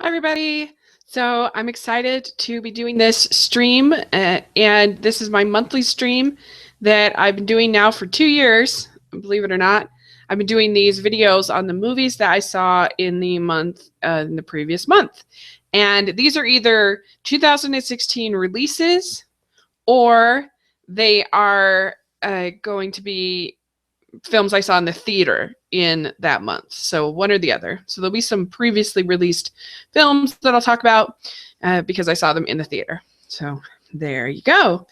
everybody. So I'm excited to be doing this stream, and this is my monthly stream that I've been doing now for 2 years, believe it or not. I've been doing these videos on the movies that I saw in the previous month. And these are either 2016 releases or they are going to be films I saw in the theater in that month. So one or the other. So there'll be some previously released films that I'll talk about because I saw them in the theater. So there you go.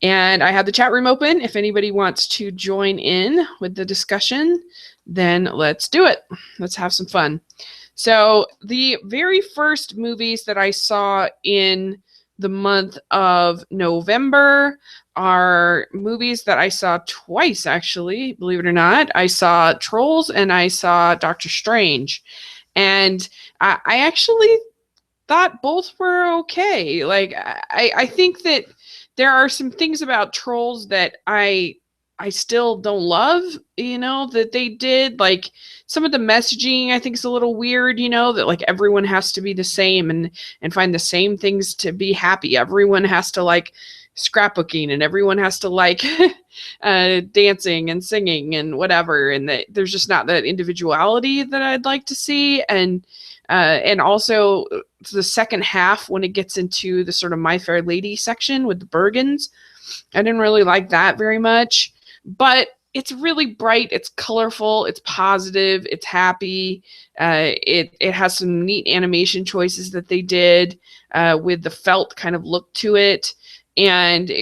And I have the chat room open. If anybody wants to join in with the discussion, then let's do it. Let's have some fun. So the very first movies that I saw in the month of November are movies that I saw twice, actually, believe it or not. I saw Trolls and I saw Doctor Strange. And I actually thought both were okay. Like, I think that there are some things about Trolls that I still don't love, that they did. Like, some of the messaging I think is a little weird, that like everyone has to be the same and find the same things to be happy. Everyone has to like scrapbooking and everyone has to like dancing and singing and whatever. And that there's just not that individuality that I'd like to see. And also the second half, when it gets into the sort of My Fair Lady section with the Bergens, I didn't really like that very much. But it's really bright, it's colorful, it's positive, it's happy. It has some neat animation choices that they did with the felt kind of look to it. And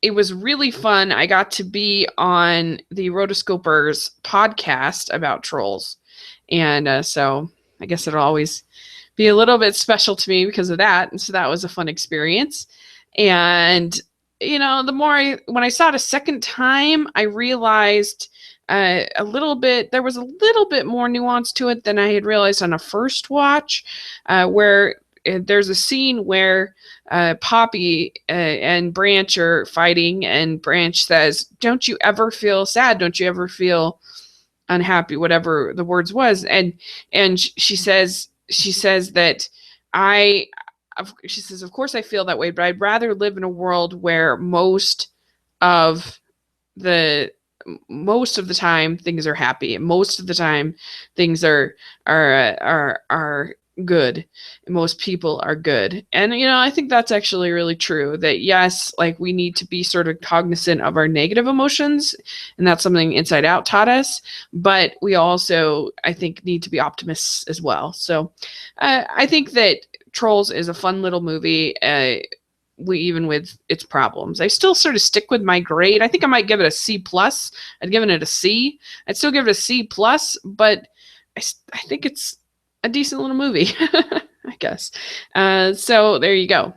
it was really fun. I got to be on the Rotoscopers podcast about Trolls. And so I guess it'll always be a little bit special to me because of that. And so that was a fun experience. And when I saw it a second time, I realized there was a little bit more nuance to it than I had realized on a first watch, where there's a scene where Poppy and Branch are fighting, and Branch says, "Don't you ever feel sad? Don't you ever feel unhappy?" Whatever the words was. And she says that she says, "Of course I feel that way, but I'd rather live in a world where most of the time things are happy, and most of the time things are good, and most people are good." And I think that's actually really true. That yes, like we need to be sort of cognizant of our negative emotions, and that's something Inside Out taught us. But we also, I think, need to be optimists as well. So I think that Trolls is a fun little movie, even with its problems. I still sort of stick with my grade. I think I might give it a C+. I'd given it a C. I'd still give it a C+, but I think it's a decent little movie, I guess. So there you go.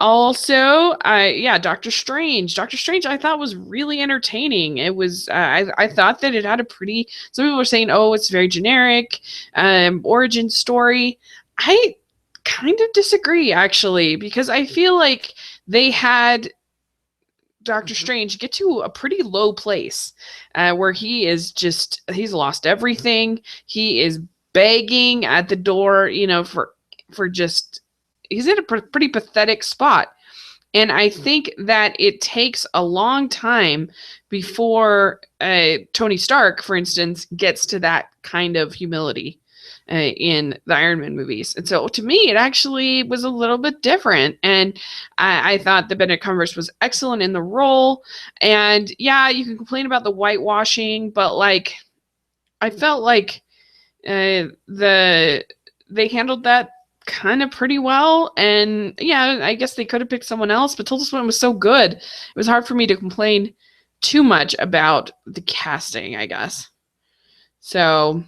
Also, Doctor Strange. Doctor Strange I thought was really entertaining. It was, I thought that it had some people were saying, oh, it's very generic, origin story. I kind of disagree, actually, because I feel like they had Doctor Strange get to a pretty low place where he's lost everything. He is begging at the door, for just, he's in a pretty pathetic spot. And I think that it takes a long time before Tony Stark, for instance, gets to that kind of humility in the Iron Man movies. And so to me, it actually was a little bit different. And I thought that Benedict Cumberbatch was excellent in the role. And yeah, you can complain about the whitewashing, but like, I felt like they handled that kind of pretty well. And yeah, I guess they could have picked someone else, but Tilda Swinton was so good. It was hard for me to complain too much about the casting, I guess. So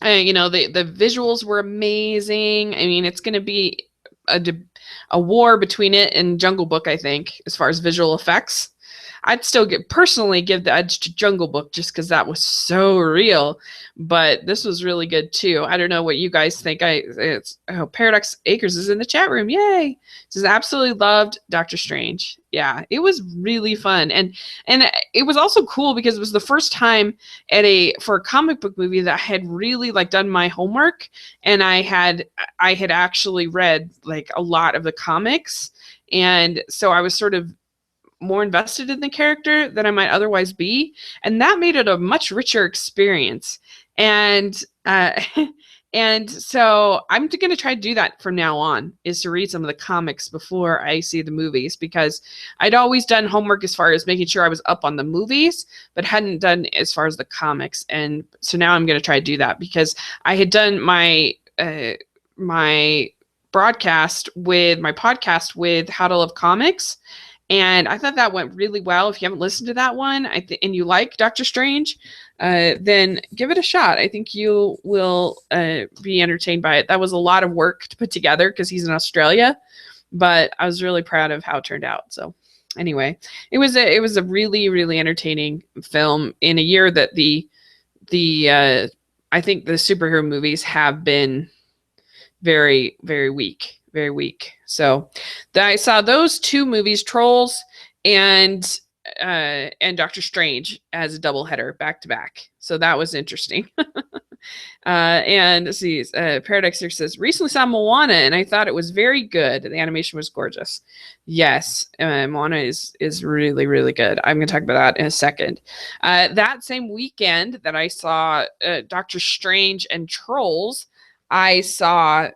the visuals were amazing. I mean, it's going to be a war between it and Jungle Book, I think, as far as visual effects. I'd still personally give the edge to Jungle Book just because that was so real. But this was really good too. I don't know what you guys think. Paradox Acres is in the chat room. Yay! Says absolutely loved Doctor Strange. Yeah, it was really fun, and it was also cool because it was the first time for a comic book movie that I had really like done my homework, and I had actually read like a lot of the comics, and so I was sort of more invested in the character than I might otherwise be, and that made it a much richer experience. And and so I'm going to try to do that from now on, is to read some of the comics before I see the movies, because I'd always done homework as far as making sure I was up on the movies, but hadn't done as far as the comics. And so now I'm going to try to do that, because I had done my my podcast with How to Love Comics, and I thought that went really well. If you haven't listened to that one, and you like Doctor Strange, then give it a shot. I think you will be entertained by it. That was a lot of work to put together because he's in Australia, but I was really proud of how it turned out. So anyway, it was a really, really entertaining film in a year that I think the superhero movies have been very, very weak. Very weak. So I saw those two movies, Trolls and Doctor Strange, as a doubleheader back to back. So that was interesting. And let's see, Paradox says, recently saw Moana and I thought it was very good. The animation was gorgeous. Yes, Moana is really, really good. I'm going to talk about that in a second. That same weekend that I saw Doctor Strange and Trolls, I saw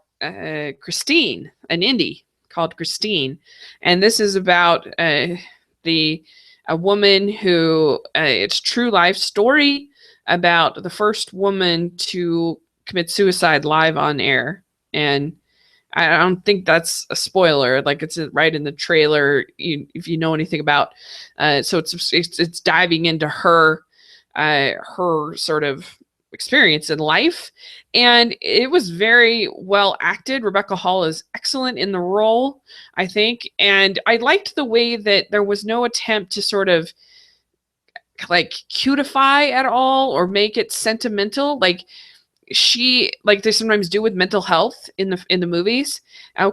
Christine, an indie called Christine, and this is about a woman who it's true life story about the first woman to commit suicide live on air. And I don't think that's a spoiler, like it's right in the trailer, if you know anything about so it's diving into her sort of experience in life, and it was very well acted. Rebecca Hall is excellent in the role, I think, and I liked the way that there was no attempt to sort of like cutify at all or make it sentimental, like they sometimes do with mental health in the movies.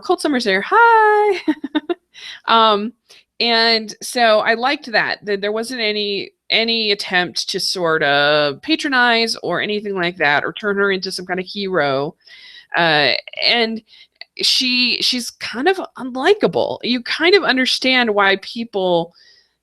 Cold Summer's there, hi. And so I liked that there wasn't any attempt to sort of patronize or anything like that, or turn her into some kind of hero. And she's kind of unlikable. You kind of understand why people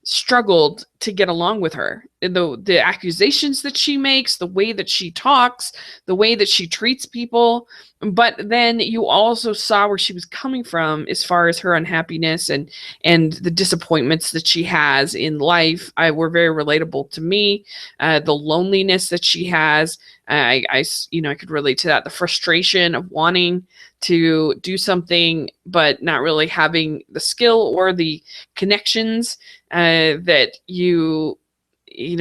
struggled to get along with her. The accusations that she makes, the way that she talks, the way that she treats people. But then you also saw where she was coming from as far as her unhappiness and the disappointments that she has in life. Were very relatable to me. The loneliness that she has, I could relate to that. The frustration of wanting to do something but not really having the skill or the connections, that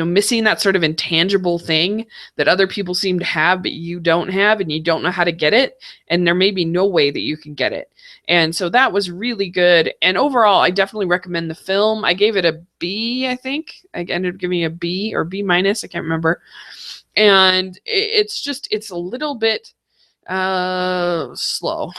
missing that sort of intangible thing that other people seem to have but you don't have, and you don't know how to get it, and there may be no way that you can get it. And so that was really good. And overall, I definitely recommend the film. I gave it a B, I think. I ended up giving it a B or B minus, I can't remember. And it's a little bit slow.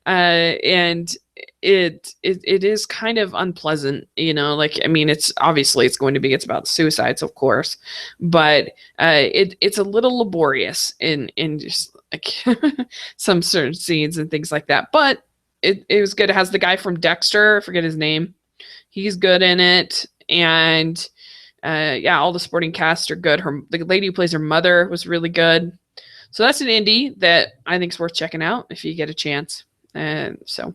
And it is kind of unpleasant, it's obviously it's about suicides, of course, but it's a little laborious in just like some certain scenes and things like that. But it was good. It has the guy from Dexter, I forget his name. He's good in it. And all the supporting cast are good. The lady who plays her mother was really good. So that's an indie that I think is worth checking out if you get a chance. And so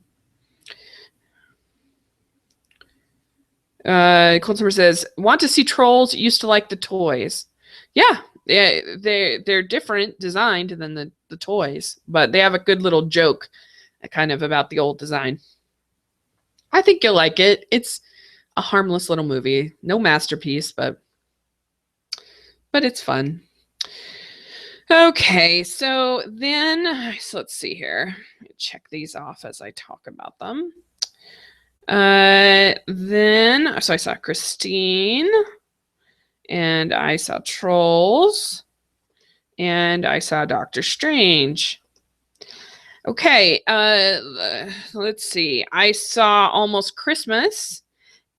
Cold Summer says, want to see Trolls, used to like the toys. Yeah, they're different designed than the toys, but they have a good little joke kind of about the old design. I think you'll like it. It's a harmless little movie. No masterpiece, but it's fun. Okay, so let's see here. Check these off as I talk about them. Then, so I saw Christine, and I saw Trolls, and I saw Doctor Strange. Okay, let's see. I saw Almost Christmas.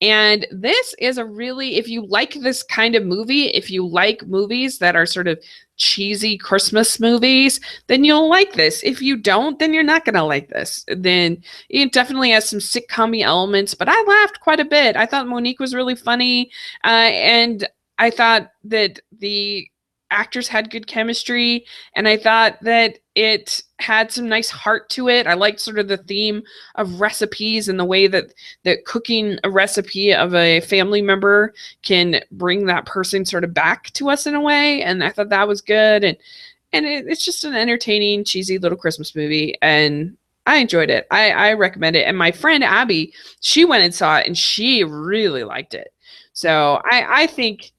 And this is a really, if you like this kind of movie, if you like movies that are sort of cheesy Christmas movies, then you'll like this. If you don't, then you're not going to like this. Then it definitely has some sitcom elements, but I laughed quite a bit. I thought Monique was really funny. And I thought that the actors had good chemistry. And I thought that it had some nice heart to it. I liked sort of the theme of recipes and the way that cooking a recipe of a family member can bring that person sort of back to us in a way. And I thought that was good. And it's just an entertaining, cheesy little Christmas movie. And I enjoyed it. I recommend it. And my friend Abby, she went and saw it and she really liked it. So I think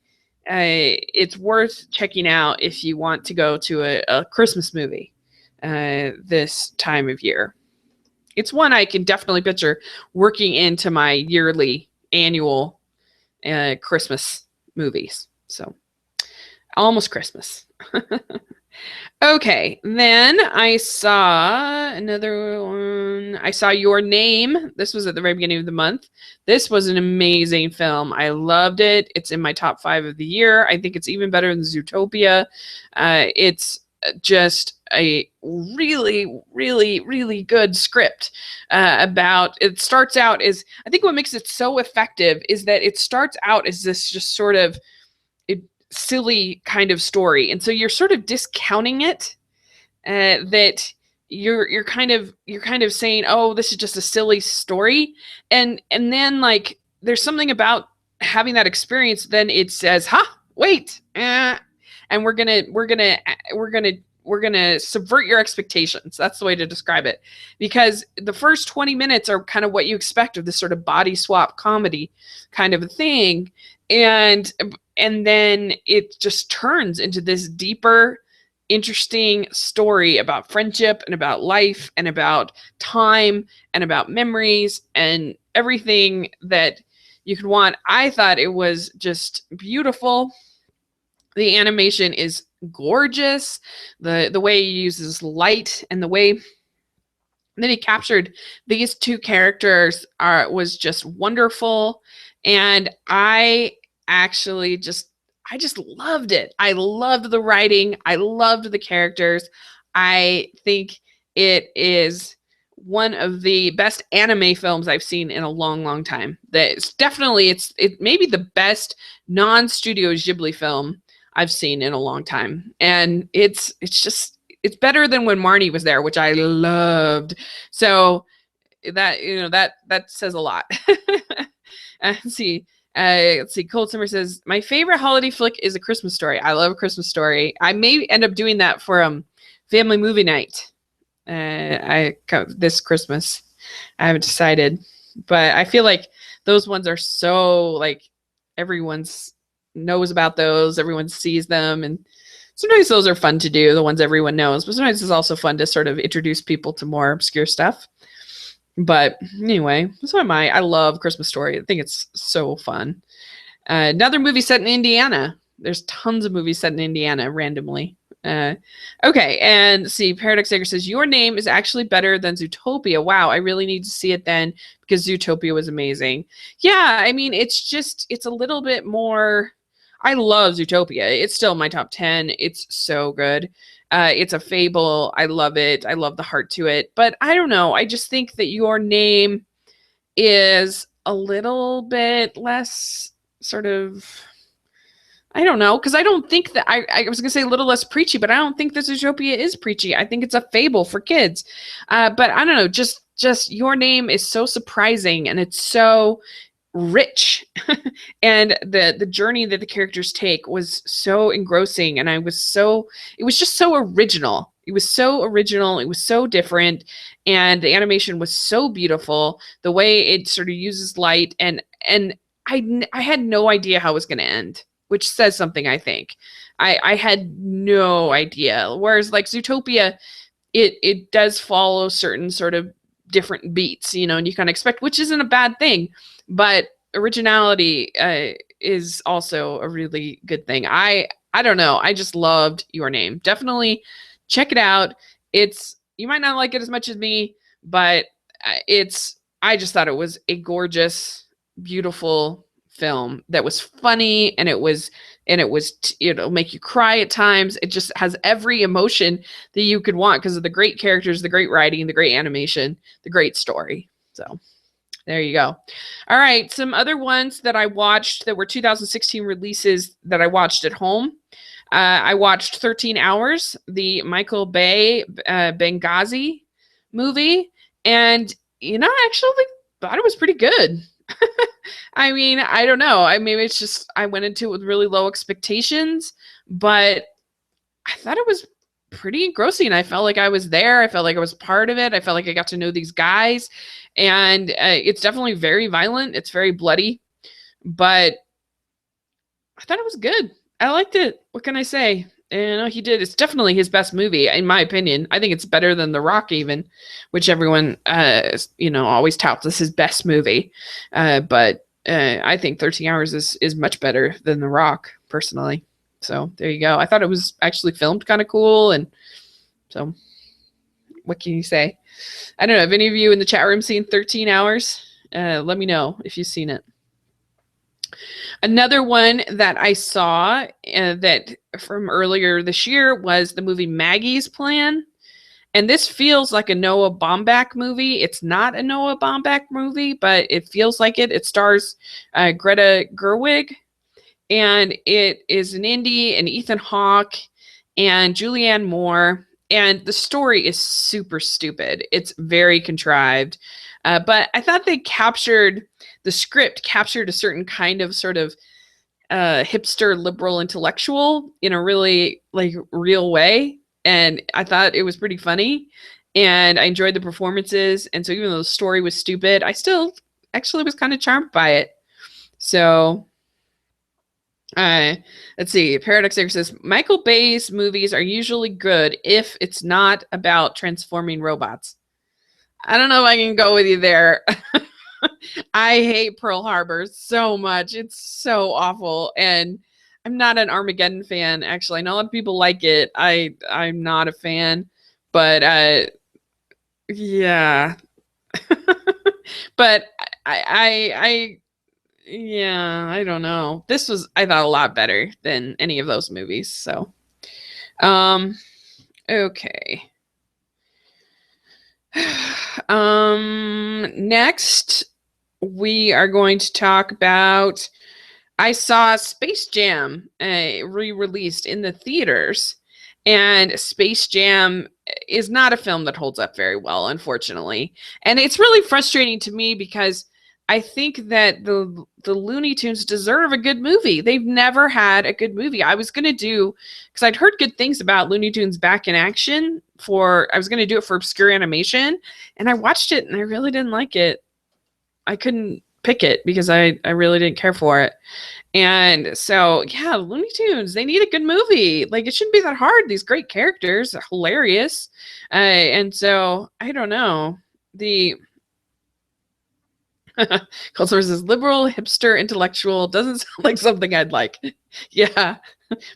it's worth checking out if you want to go to a Christmas movie this time of year. It's one I can definitely picture working into my yearly annual Christmas movies. So Almost Christmas. Okay, then I saw another one. I saw Your Name. This was at the very beginning of the month. This was an amazing film. I loved it. It's in my top 5 of the year. I think it's even better than Zootopia. It's just a really, really, really good script about, it starts out as, I think what makes it so effective is that it starts out as this just sort of silly kind of story. And so you're sort of discounting it, that you're kind of saying, oh, this is just a silly story. And then like, there's something about having that experience. Then it says, wait, and we're gonna subvert your expectations. That's the way to describe it, because the first 20 minutes are kind of what you expect of this sort of body swap comedy kind of a thing, and then it just turns into this deeper, interesting story about friendship and about life and about time and about memories and everything that you could want. I thought it was just beautiful. The animation is gorgeous. The way he uses light and the way that he captured these two characters was just wonderful. And I just loved it. I loved the writing. I loved the characters. I think it is one of the best anime films I've seen in a long, long time. It's maybe the best non-Studio Ghibli film I've seen in a long time. And it's better than when Marnie was there, which I loved. So that says a lot. Let's see. Cold Summer says, my favorite holiday flick is A Christmas Story. I love A Christmas Story. I may end up doing that for family movie night. This Christmas. I haven't decided, but I feel like those ones are so like everyone's knows about those, everyone sees them, and sometimes those are fun to do, the ones everyone knows, but sometimes it's also fun to sort of introduce people to more obscure stuff. But anyway, so am I. I love Christmas Story. I think it's so fun. Another movie set in Indiana. There's tons of movies set in Indiana randomly. Okay, and see, Paradox Egger says, Your Name is actually better than Zootopia. Wow, I really need to see it then, because Zootopia was amazing. Yeah, I mean, it's a little bit more. I love Zootopia. It's still my top 10. It's so good. It's a fable. I love it. I love the heart to it. But I don't know. I just think that Your Name is a little bit less sort of, I don't know, because I don't think that, I was going to say a little less preachy, but I don't think that Zootopia is preachy. I think it's a fable for kids. But I don't know, just Your Name is so surprising, and it's so rich. And the journey that the characters take was so engrossing, and it was just so original. It was so original. It was so different. And the animation was so beautiful. The way it sort of uses light, and I had no idea how it was going to end, which says something, I think. I had no idea. Whereas like Zootopia, it does follow certain sort of different beats, and you kind of expect, which isn't a bad thing, but originality is also a really good thing. I don't know. I just loved Your Name. Definitely check it out. You might not like it as much as me, but I just thought it was a gorgeous, beautiful film that was funny, and it'll make you cry at times. It just has every emotion that you could want because of the great characters, the great writing, the great animation, the great story. So there you go. All right, some other ones that I watched that were 2016 releases that I watched at home. I watched 13 Hours, the Michael Bay Benghazi movie, and I actually thought it was pretty good. I mean, I don't know. Maybe it's just I went into it with really low expectations, but I thought it was pretty engrossing. I felt like I was there. I felt like I was part of it. I felt like I got to know these guys, and it's definitely very violent. It's very bloody, but I thought it was good. I liked it. What can I say? He did. It's definitely his best movie, in my opinion. I think it's better than The Rock, even, which everyone, always touts as his best movie. But I think 13 Hours is much better than The Rock, personally. So there you go. I thought it was actually filmed kind of cool, and so what can you say? I don't know. Have any of you in the chat room seen 13 Hours? Let me know if you've seen it. Another one that I saw that from earlier this year was the movie Maggie's Plan. And this feels like a Noah Baumbach movie. It's not a Noah Baumbach movie, but it feels like it. It stars Greta Gerwig, and it is an indie, and Ethan Hawke and Julianne Moore. And the story is super stupid. It's very contrived. But I thought the script captured a certain kind of sort of hipster liberal intellectual in a really real way. And I thought it was pretty funny, and I enjoyed the performances. And so even though the story was stupid, I still actually was kind of charmed by it. So let's see. Paradox Eric says, Michael Bay's movies are usually good if it's not about transforming robots. I don't know if I can go with you there. I hate Pearl Harbor so much. It's so awful. And I'm not an Armageddon fan, actually. I know a lot of people like it. I'm not a fan. But yeah. But I don't know. This was, I thought, a lot better than any of those movies. So okay. Next we are going to talk about, I saw Space Jam re-released in the theaters, and Space Jam is not a film that holds up very well, unfortunately. And it's really frustrating to me because I think that the Looney Tunes deserve a good movie. They've never had a good movie. I was going to do, because I'd heard good things about Looney Tunes Back in Action I was going to do it for Obscure Animation, and I watched it and I really didn't like it. I couldn't pick it because I really didn't care for it. And so, yeah, Looney Tunes, they need a good movie. Like, it shouldn't be that hard. These great characters are hilarious. And so, I don't know. The Cold Source is liberal, hipster, intellectual. Doesn't sound like something I'd like. Yeah.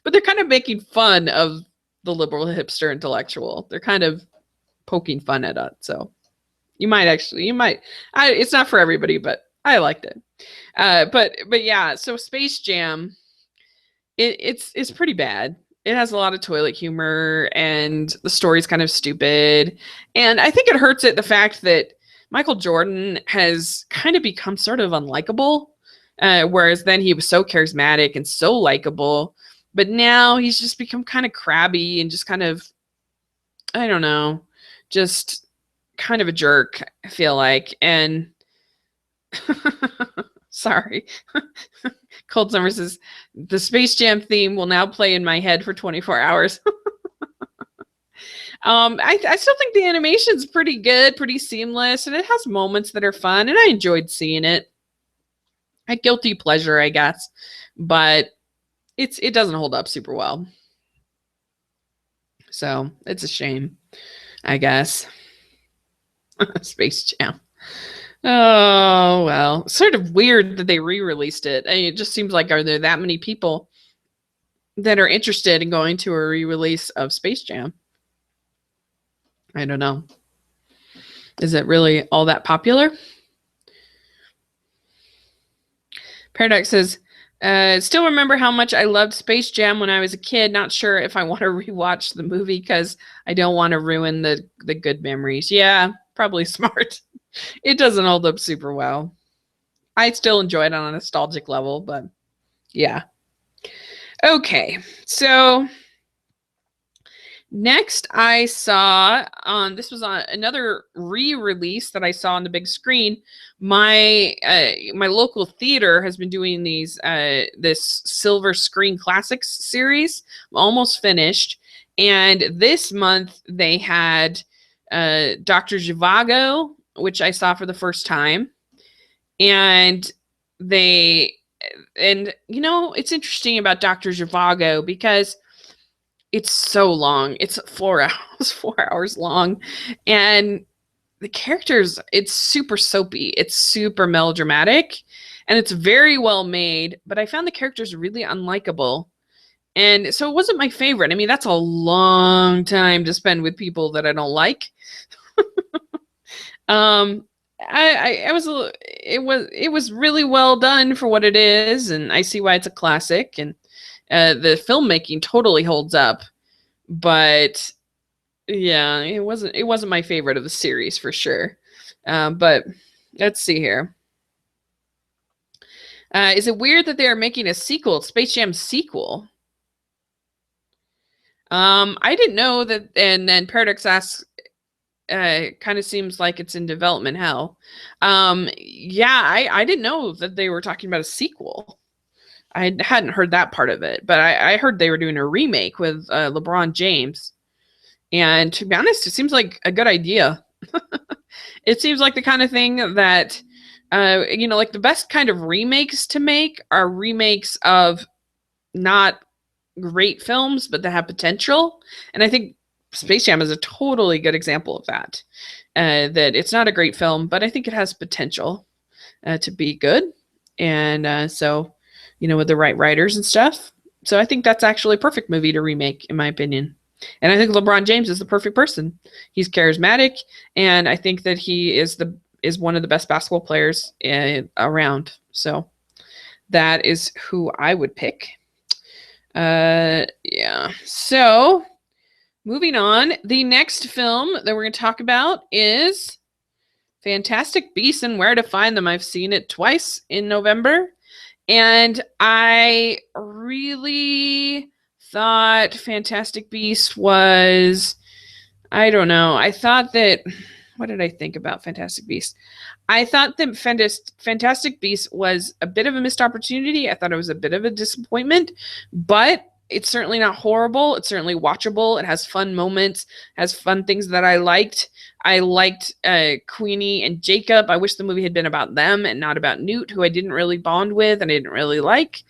But they're kind of making fun of the liberal, hipster, intellectual. They're kind of poking fun at it. So it's not for everybody, but I liked it. But yeah, so Space Jam, it's pretty bad. It has a lot of toilet humor, and the story's kind of stupid. And I think it hurts the fact that Michael Jordan has kind of become sort of unlikable, whereas then he was so charismatic and so likable. But now he's just become kind of crabby and just kind of, I don't know, just kind of a jerk, I feel like. And sorry. Cold Summer says, the Space Jam theme will now play in my head for 24 hours. I still think the animation's pretty good, pretty seamless, and it has moments that are fun, and I enjoyed seeing it. A guilty pleasure, I guess, but it doesn't hold up super well. So it's a shame, I guess. Space Jam. Oh, well. Sort of weird that they re-released it. I mean, it just seems like, are there that many people that are interested in going to a re-release of Space Jam? I don't know. Is it really all that popular? Paradox says, still remember how much I loved Space Jam when I was a kid. Not sure if I want to rewatch the movie because I don't want to ruin the good memories. Yeah, probably smart. It doesn't hold up super well. I still enjoy it on a nostalgic level, but yeah. Okay, so next I saw this was on another re-release that I saw on the big screen. My my local theater has been doing these this Silver Screen Classics series. I'm almost finished, and this month they had Dr. Zhivago, which I saw for the first time, and you know, it's interesting about Dr. Zhivago because it's so long. It's 4 hours, 4 hours long. And the characters, it's super soapy. It's super melodramatic. And it's very well made. But I found the characters really unlikable. And so it wasn't my favorite. I mean, that's a long time to spend with people that I don't like. I was it was really well done for what it is, and I see why it's a classic, and the filmmaking totally holds up, but yeah, it wasn't my favorite of the series for sure. But let's see here. Is it weird that they are making a sequel, Space Jam sequel? I didn't know that, and then Paradox asks, kind of seems like it's in development hell. Yeah, I didn't know that they were talking about a sequel. I hadn't heard that part of it, but I heard they were doing a remake with LeBron James. And to be honest, it seems like a good idea. It seems like the kind of thing that, you know, like the best kind of remakes to make are remakes of not great films, but that have potential. And I think Space Jam is a totally good example of that. That it's not a great film, but I think it has potential to be good. And so, you know, with the right writers and stuff. So I think that's actually a perfect movie to remake, in my opinion. And I think LeBron James is the perfect person. He's charismatic, and I think that he is one of the best basketball players around. So that is who I would pick. Yeah. So moving on, the next film that we're going to talk about is Fantastic Beasts and Where to Find Them. I've seen it twice in November, and I really thought Fantastic Beasts was, I don't know. I thought that, what did I think about Fantastic Beasts? I thought that Fantastic Beasts was a bit of a missed opportunity. I thought it was a bit of a disappointment, but it's certainly not horrible. It's certainly watchable. It has fun moments, has fun things that I liked. I liked Queenie and Jacob. I wish the movie had been about them and not about Newt, who I didn't really bond with and I didn't really like.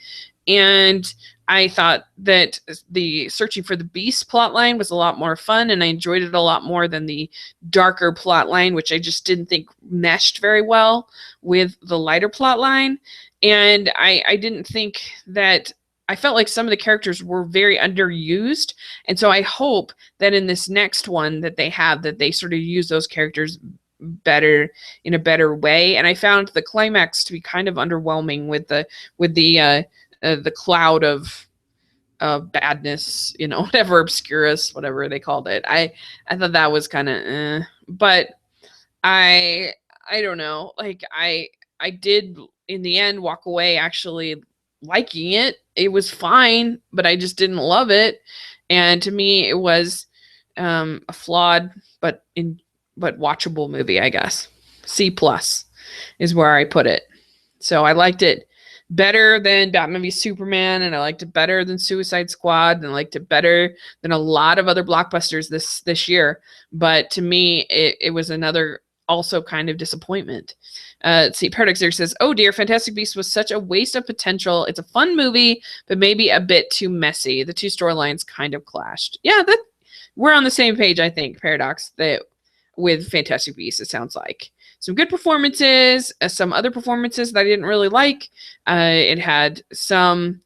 And I thought that the Searching for the Beast plotline was a lot more fun, and I enjoyed it a lot more than the darker plotline, which I just didn't think meshed very well with the lighter plotline. And I didn't think that, I felt like some of the characters were very underused. And so I hope that in this next one that they sort of use those characters better, in a better way. And I found the climax to be kind of underwhelming with the cloud of badness, you know, whatever, obscurus, whatever they called it. I thought that was kind of, but I don't know. Like I did in the end walk away actually liking it. It was fine, but I just didn't love it. And to me, it was a flawed but watchable movie, I guess. C+ is where I put it. So I liked it better than Batman v Superman, and I liked it better than Suicide Squad, and I liked it better than a lot of other blockbusters this year. But to me, it was another also kind of disappointment. Let's see, Paradox there says, oh dear, Fantastic Beasts was such a waste of potential. It's a fun movie, but maybe a bit too messy. The two storylines kind of clashed. Yeah, that we're on the same page, I think, Paradox, that with Fantastic Beasts, it sounds like. Some good performances, some other performances that I didn't really like. It had some,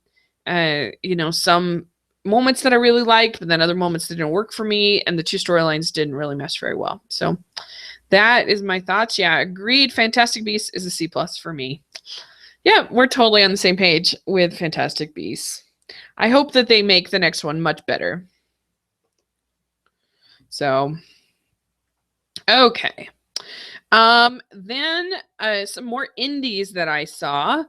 some moments that I really liked, but then other moments that didn't work for me, and the two storylines didn't really mesh very well. So that is my thoughts. Yeah, agreed. Fantastic Beasts is a C+ for me. Yeah, we're totally on the same page with Fantastic Beasts. I hope that they make the next one much better. So, okay. Then some more indies that I saw.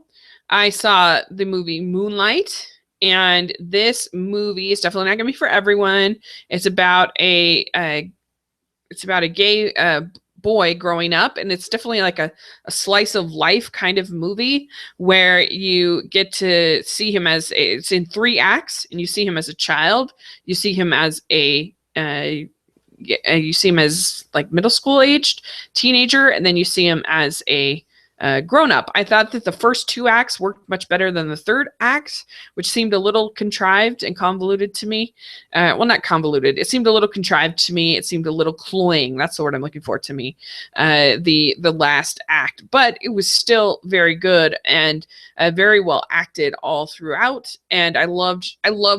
I saw the movie Moonlight, and this movie is definitely not going to be for everyone. It's about a gay boy growing up, and it's definitely like a slice of life kind of movie where you get to see him it's in 3 acts, and you see him as a child, you see him as you see him as like middle school aged teenager, and then you see him as a grown up. I thought that the first 2 acts worked much better than the third act, which seemed a little contrived and convoluted to me. Well, not convoluted. It seemed a little contrived to me. It seemed a little cloying. That's the word I'm looking for to me. The last act, but it was still very good and very well acted all throughout. And I love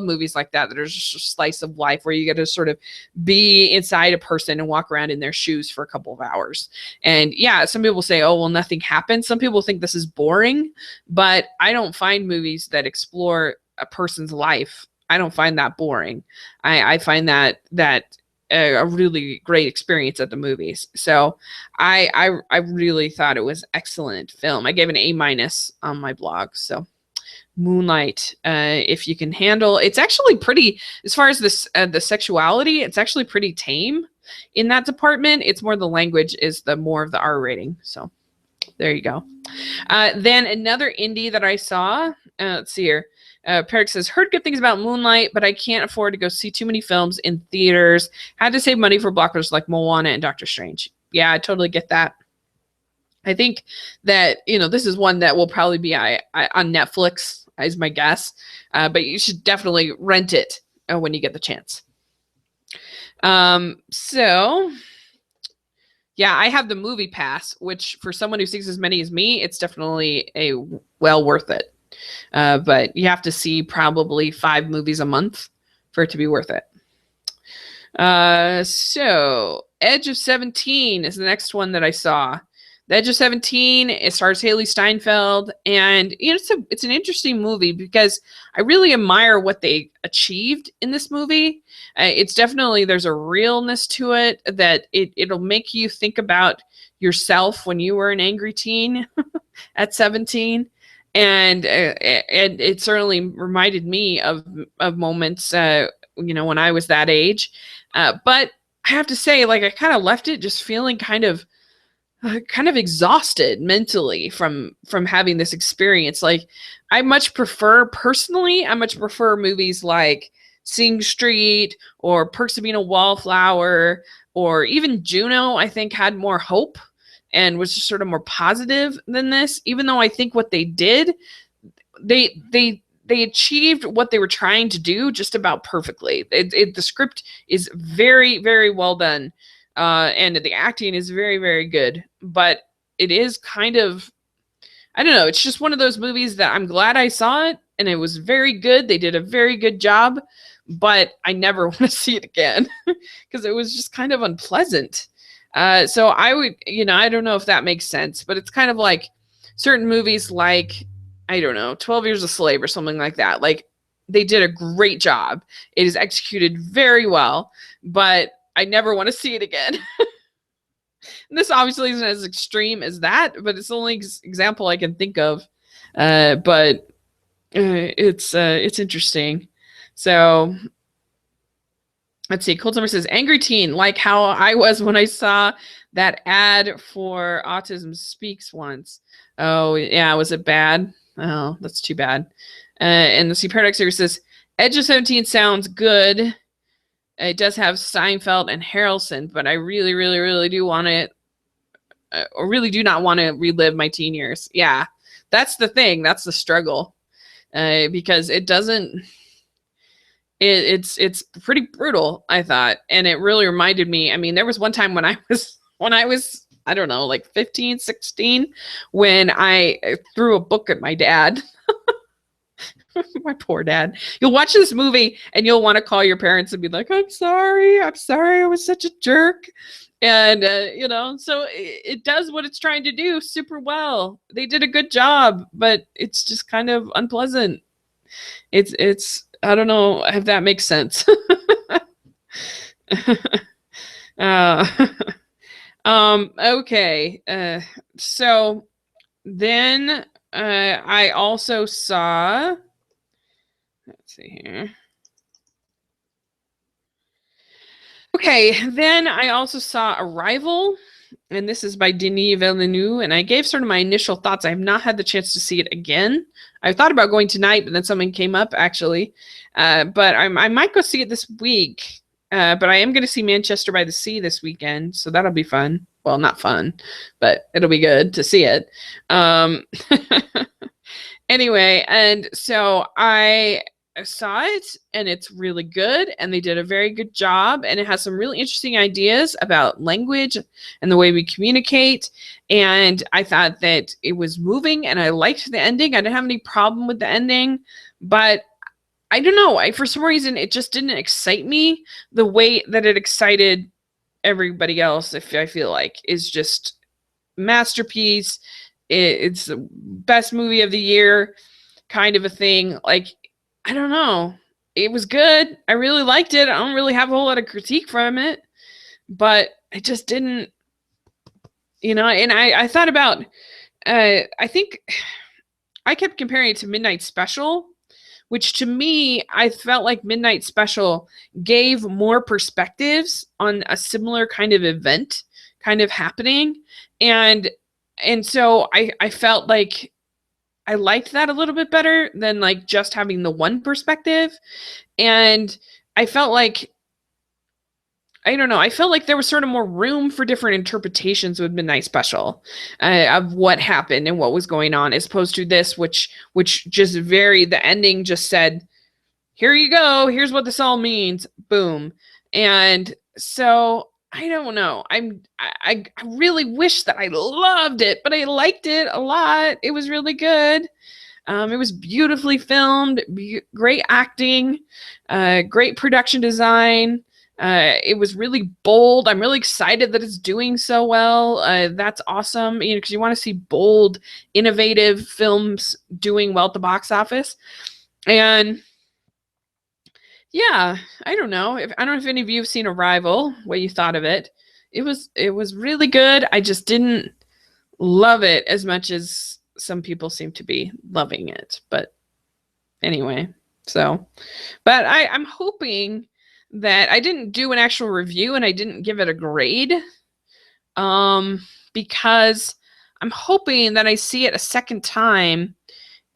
movies like that are just a slice of life where you get to sort of be inside a person and walk around in their shoes for a couple of hours. And yeah, some people say, oh, well, nothing happened. Some people think this is boring, but I don't find movies that explore a person's life. I don't find that boring. I find that a really great experience at the movies. So I really thought it was excellent film. I gave an A- on my blog. So Moonlight, if you can handle, it's actually pretty, as far as this the sexuality, it's actually pretty tame in that department. It's more the language is the more of the R rating. So there you go. Then another indie that I saw, let's see here. Perrick says, heard good things about Moonlight, but I can't afford to go see too many films in theaters. Had to save money for blockbusters like Moana and Doctor Strange. Yeah, I totally get that. I think that, this is one that will probably be on Netflix, is my guess. But you should definitely rent it when you get the chance. So... yeah, I have the movie pass, which for someone who sees as many as me, it's definitely well worth it. But you have to see probably 5 movies a month for it to be worth it. So Edge of 17 is the next one that I saw. The Edge of 17, it stars Haley Steinfeld, and it's an interesting movie because I really admire what they achieved in this movie. It's definitely, there's a realness to it that it'll make you think about yourself when you were an angry teen at 17. And it certainly reminded me of moments, when I was that age. But I have to say, like, I kind of left it just feeling kind of exhausted mentally from having this experience. Like, I much prefer movies like Sing Street or Perks of Being a Wallflower, or even Juno. I think had more hope and was just sort of more positive than this, even though I think what they did, they achieved what they were trying to do just about perfectly. The script is very, very well done. And the acting is very, very good, but it is kind of, I don't know. It's just one of those movies that I'm glad I saw it, and it was very good. They did a very good job, but I never want to see it again because it was just kind of unpleasant. So I would, I don't know if that makes sense, but it's kind of like certain movies like, I don't know, 12 Years a Slave or something like that. Like, they did a great job. It is executed very well, but I never want to see it again. This obviously isn't as extreme as that, but it's the only example I can think of. But it's interesting. So let's see. Cold Summer says, angry teen, like how I was when I saw that ad for Autism Speaks once. Oh, yeah. Was it bad? Oh, that's too bad. And the C Paradox series says, Edge of 17 sounds good. It does have Seinfeld and Harrelson, but I really, really, really do want to, or really do not want to relive my teen years. Yeah, that's the thing. That's the struggle, because it doesn't. It's pretty brutal, I thought, and it really reminded me. I mean, there was one time when I was I don't know, like 15, 16, when I threw a book at my dad. My poor dad. You'll watch this movie and you'll want to call your parents and be like, I'm sorry, I was such a jerk. And so it does what it's trying to do super well. They did a good job, but it's just kind of unpleasant. It's I don't know if that makes sense. uh, okay. So then I also saw, let's see here. Okay, then I also saw Arrival, and this is by Denis Villeneuve, and I gave sort of my initial thoughts. I have not had the chance to see it again. I thought about going tonight, but then something came up, actually. But I might go see it this week. But I am going to see Manchester by the Sea this weekend, so that'll be fun. Well, not fun, but it'll be good to see it. Anyway, and so I saw it, and it's really good, and they did a very good job, and it has some really interesting ideas about language and the way we communicate. And I thought that it was moving, and I liked the ending. I didn't have any problem with the ending, but I don't know. For some reason, it just didn't excite me the way that it excited everybody else. If I feel like is just masterpiece. It's the best movie of the year, kind of a thing. Like, I don't know. It was good. I really liked it. I don't really have a whole lot of critique from it, but it just didn't, And I thought about. I think I kept comparing it to Midnight Special, which to me, I felt like Midnight Special gave more perspectives on a similar kind of event kind of happening. And so I felt like I liked that a little bit better than like just having the one perspective. And I felt like, I don't know, I felt like there was sort of more room for different interpretations with Midnight Special of what happened and what was going on, as opposed to this, which just the ending just said, here you go, here's what this all means, boom. And so I don't know. I really wish that I loved it, but I liked it a lot. It was really good. It was beautifully filmed, great acting, great production design. It was really bold. I'm really excited that it's doing so well. That's awesome, because you want to see bold, innovative films doing well at the box office. And yeah, I don't know if any of you have seen Arrival, what you thought of it. It was really good. I just didn't love it as much as some people seem to be loving it. But anyway, but I'm hoping that I didn't do an actual review and I didn't give it a grade, because I'm hoping that I see it a second time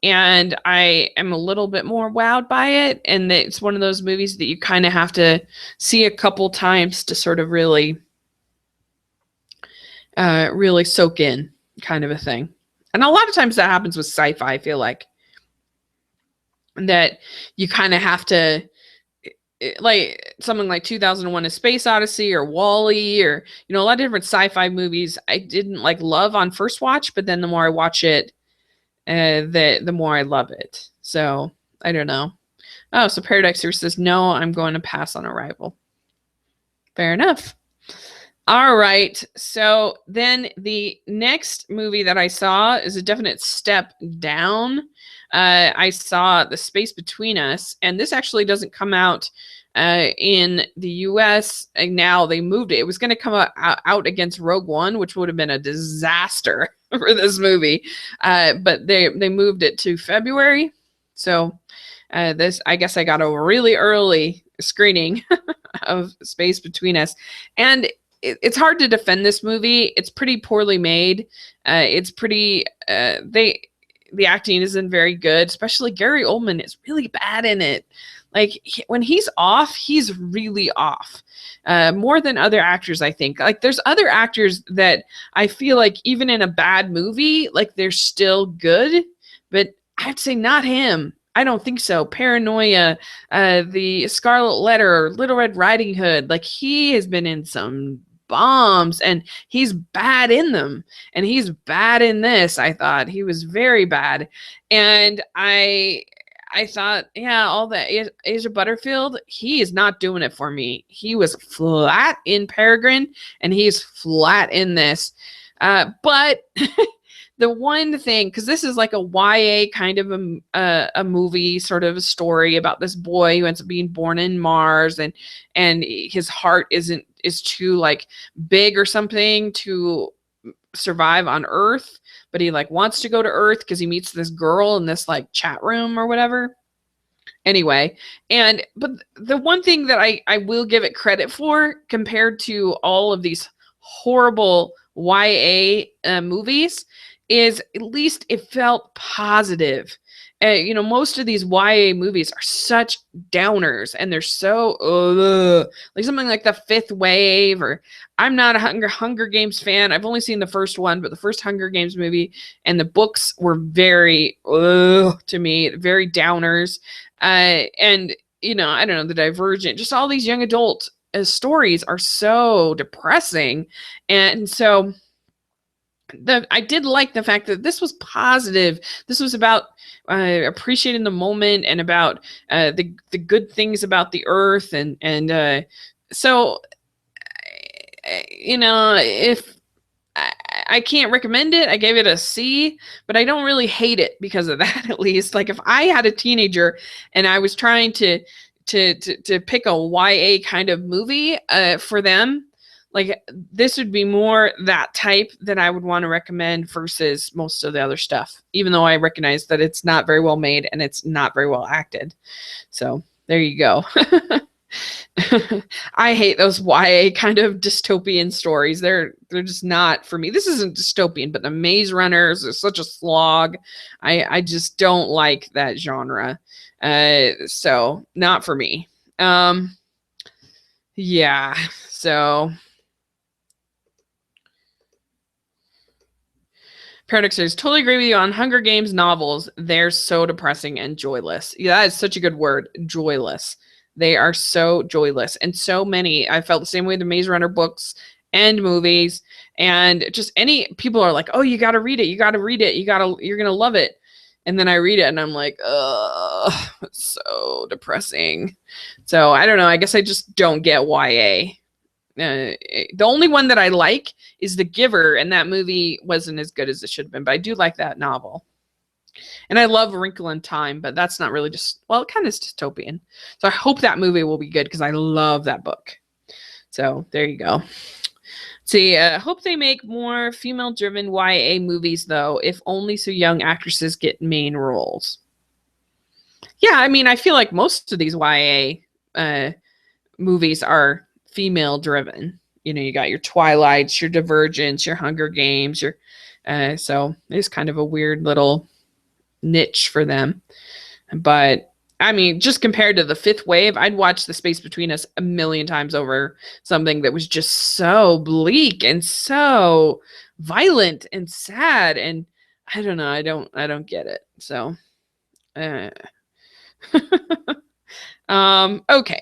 and I am a little bit more wowed by it, and that it's one of those movies that you kind of have to see a couple times to sort of really soak in, kind of a thing. And a lot of times that happens with sci-fi, I feel like, that you kind of have to, like something like 2001: A Space Odyssey or WALL-E, or a lot of different sci-fi movies I didn't like love on first watch, but then the more I watch it, the more I love it. So I don't know. Oh, so Paradise here says, no, I'm going to pass on Arrival. Fair enough. All right. So then the next movie that I saw is a definite step down. I saw The Space Between Us, and this actually doesn't come out in the US. And now they moved it. It was going to come out against Rogue One, which would have been a disaster for this movie. But they moved it to February. So I guess I got a really early screening of Space Between Us. And it's hard to defend this movie. It's pretty poorly made. It's pretty, the acting isn't very good, especially Gary Oldman is really bad in it. Like when he's off, he's really off, more than other actors, I think. Like there's other actors that I feel like even in a bad movie, like they're still good, but I'd say not him. I don't think so. Paranoia, the Scarlet Letter, Little Red Riding Hood. Like, he has been in some bombs, and he's bad in them, and he's bad in this. I thought he was very bad, and I thought, yeah, all that Asia Butterfield, he is not doing it for me. He was flat in Peregrine, and he's flat in this. But the one thing, because this is like a YA kind of a movie, sort of a story about this boy who ends up being born in Mars, and his heart is too like big or something to survive on Earth, but he like wants to go to Earth because he meets this girl in this like chat room or whatever. Anyway, but the one thing that I will give it credit for, compared to all of these horrible YA movies, is at least it felt positive. Most of these YA movies are such downers, and they're so like something like The Fifth Wave, or I'm not a Hunger Games fan. I've only seen the first one, but the first Hunger Games movie and the books were very to me, very downers. And I don't know, The Divergent, just all these young adult stories are so depressing, and so I did like the fact that this was positive. This was about appreciating the moment, and about the good things about the earth, and so if I can't recommend it, I gave it a C, but I don't really hate it because of that. At least, like, if I had a teenager and I was trying to pick a YA kind of movie for them, like, this would be more that type that I would want to recommend versus most of the other stuff, even though I recognize that it's not very well made and it's not very well acted. So there you go. I hate those YA kind of dystopian stories. They're just not for me. This isn't dystopian, but the Maze Runners are such a slog. I just don't like that genre. So not for me. Yeah. So Paradox says, totally agree with you on Hunger Games novels. They're so depressing and joyless. Yeah, that is such a good word. Joyless. They are so joyless. And so many, I felt the same way, the Maze Runner books and movies, and just any people are like, oh, you got to read it. You got to read it. You're going to love it. And then I read it and I'm like, ugh, it's so depressing. So I don't know. I guess I just don't get YA. The only one that I like is The Giver, and that movie wasn't as good as it should have been, but I do like that novel. And I love A Wrinkle in Time, but that's not really it kind of is dystopian. So I hope that movie will be good because I love that book. So there you go. See, hope they make more female-driven YA movies, though, if only so young actresses get main roles. Yeah, I mean, I feel like most of these YA movies are female driven. You got your Twilights, your Divergence, your Hunger Games, so it's kind of a weird little niche for them. But I mean, just compared to The Fifth Wave, I'd watch The Space Between Us a million times over something that was just so bleak and so violent and sad, and I don't know, I don't get it. So okay.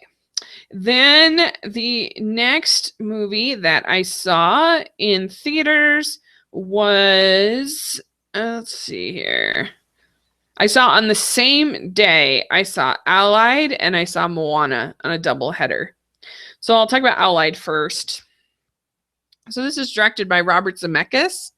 Then the next movie that I saw in theaters was, let's see here. I saw on the same day, I saw Allied and I saw Moana on a double header. So I'll talk about Allied first. So this is directed by Robert Zemeckis,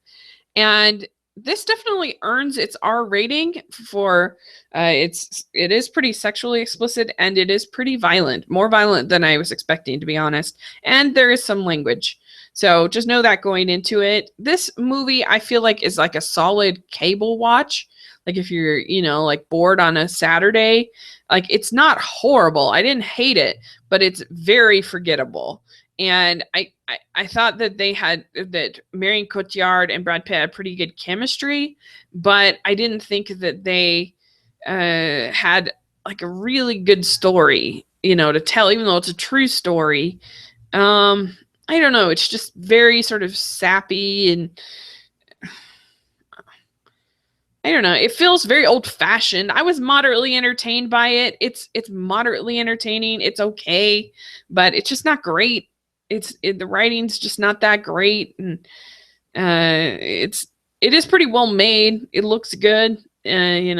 and this definitely earns its R rating for it is pretty sexually explicit, and it is pretty violent, more violent than I was expecting, to be honest. And there is some language. So just know that going into it. This movie, I feel like, is like a solid cable watch. Like if you're, like bored on a Saturday, like it's not horrible. I didn't hate it, but it's very forgettable. And I thought that that Marion Cotillard and Brad Pitt had pretty good chemistry, but I didn't think that they had like a really good story, to tell, even though it's a true story. I don't know. It's just very sort of sappy, and I don't know. It feels very old fashioned. I was moderately entertained by it. It's moderately entertaining. It's okay, but it's just not great. The writing's just not that great, and it is pretty well made. It looks good. You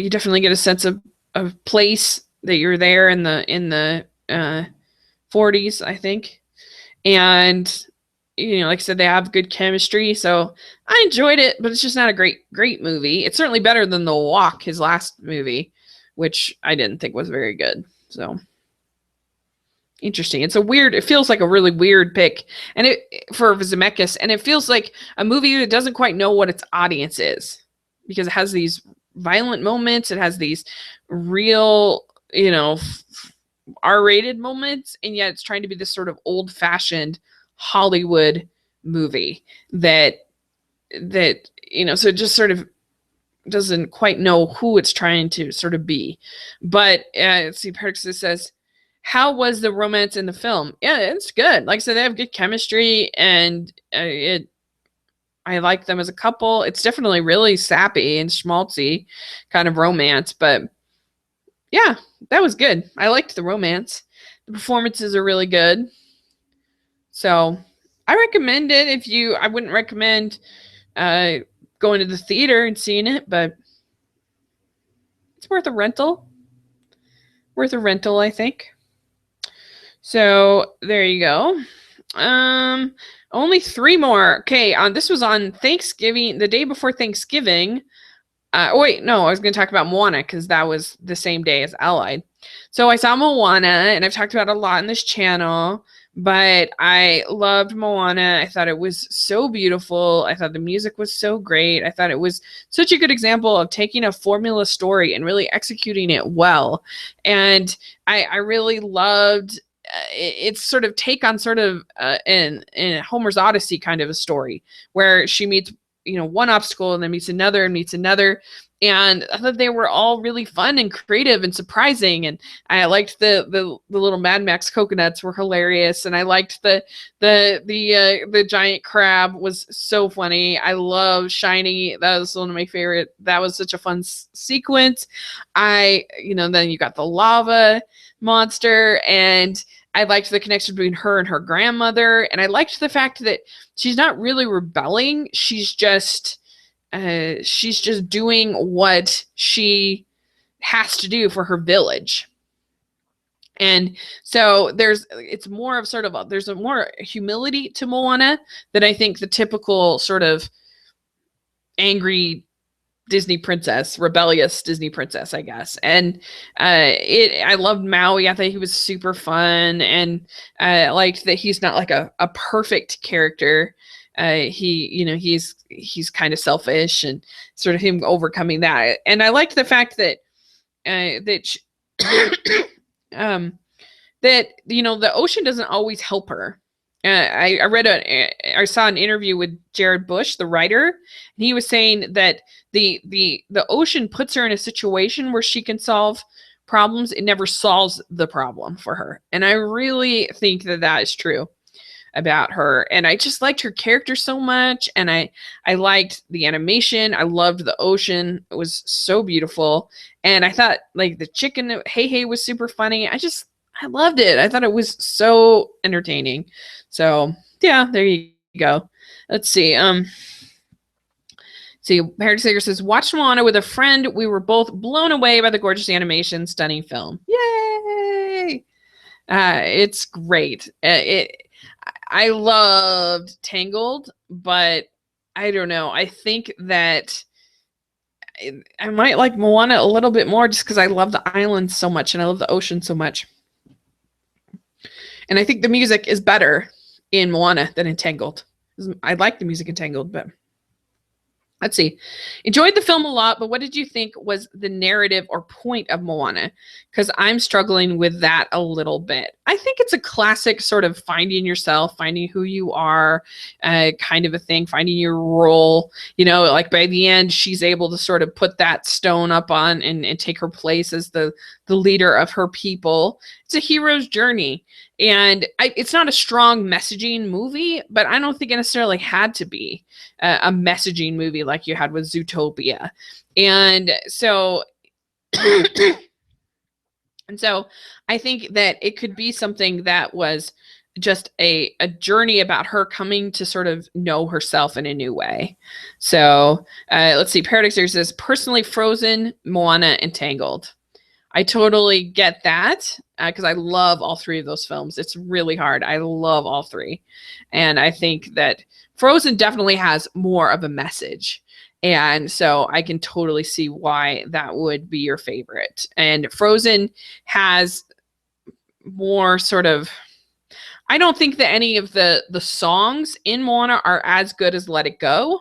definitely get a sense of place that you're there in the 40s, I think, and like I said, they have good chemistry, so I enjoyed it, but it's just not a great movie. It's certainly better than The Walk, his last movie, which I didn't think was very good. So interesting. It feels like a really weird pick, and for Zemeckis, and it feels like a movie that doesn't quite know what its audience is, because it has these violent moments, it has these real, R-rated moments, and yet it's trying to be this sort of old-fashioned Hollywood movie that so it just sort of doesn't quite know who it's trying to sort of be. But let's see, Perkins says, how was the romance in the film? Yeah, it's good. Like I said, they have good chemistry, and I like them as a couple. It's definitely really sappy and schmaltzy kind of romance, but yeah, that was good. I liked the romance. The performances are really good. So I recommend it. I wouldn't recommend going to the theater and seeing it, but it's worth a rental. I think. So there you go. Only 3 more. Okay, this was on Thanksgiving, the day before Thanksgiving. Wait, no, I was going to talk about Moana because that was the same day as Allied. So I saw Moana, and I've talked about it a lot on this channel, but I loved Moana. I thought it was so beautiful. I thought the music was so great. I thought it was such a good example of taking a formula story and really executing it well. And I really loved its sort of take on sort of in Homer's Odyssey kind of a story, where she meets one obstacle and then meets another and meets another. And I thought they were all really fun and creative and surprising. And I liked the little Mad Max coconuts were hilarious. And I liked the giant crab was so funny. I love Shiny. That was one of my favorite. That was such a fun sequence. Then you got the lava monster, and I liked the connection between her and her grandmother. And I liked the fact that she's not really rebelling. She's just doing what she has to do for her village. And so there's a more humility to Moana than I think the typical sort of angry Disney princess, rebellious Disney princess, I guess. And I loved Maui. I thought he was super fun, and I liked that he's not like a perfect character. He's kind of selfish, and sort of him overcoming that. And I liked the fact that the ocean doesn't always help her. I saw an interview with Jared Bush, the writer, and he was saying that the ocean puts her in a situation where she can solve problems. It never solves the problem for her. And I really think that is true about her. And I just liked her character so much. And I liked the animation. I loved the ocean. It was so beautiful. And I thought like the chicken Hey Hey was super funny. I loved it. I thought it was so entertaining. So yeah, there you go. Let's see. Harry Sager says, watched Moana with a friend. We were both blown away by the gorgeous animation, stunning film. Yay! It's great. I loved Tangled, but I don't know. I think that I might like Moana a little bit more just because I love the island so much and I love the ocean so much. And I think the music is better in Moana than in Tangled. I like the music in Tangled, but let's see. Enjoyed the film a lot, but what did you think was the narrative or point of Moana? Because I'm struggling with that a little bit. I think it's a classic sort of finding yourself, finding who you are, kind of a thing, finding your role. Like by the end, she's able to sort of put that stone up on and take her place as the leader of her people. It's a hero's journey. And it's not a strong messaging movie, but I don't think it necessarily had to be a messaging movie like you had with Zootopia. And so and so I think that it could be something that was just a journey about her coming to sort of know herself in a new way. So let's see. Paradox says, personally, Frozen, Moana, and Tangled. I totally get that because I love all three of those films. It's really hard. I love all three. And I think that Frozen definitely has more of a message. And so I can totally see why that would be your favorite. And Frozen has more sort of, I don't think that any of the songs in Moana are as good as Let It Go,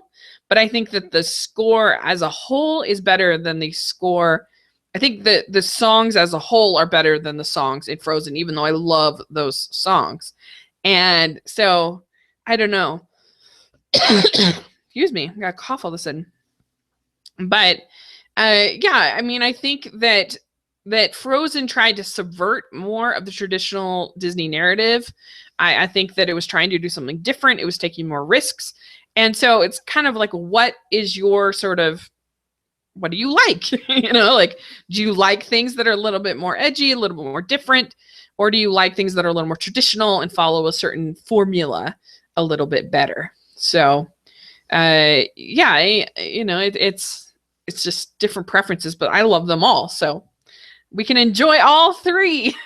but I think that the score as a whole is better than the score. I think that the songs as a whole are better than the songs in Frozen, even though I love those songs. And so I don't know. Excuse me, I got a cough all of a sudden. But yeah, I mean, I think that Frozen tried to subvert more of the traditional Disney narrative. I think that it was trying to do something different. It was taking more risks. And so it's kind of like, what is your sort of, what do you like? You know, like, do you like things that are a little bit more edgy, a little bit more different? Or do you like things that are a little more traditional and follow a certain formula a little bit better? So, yeah, you know, it's just different preferences, but I love them all. So we can enjoy all three.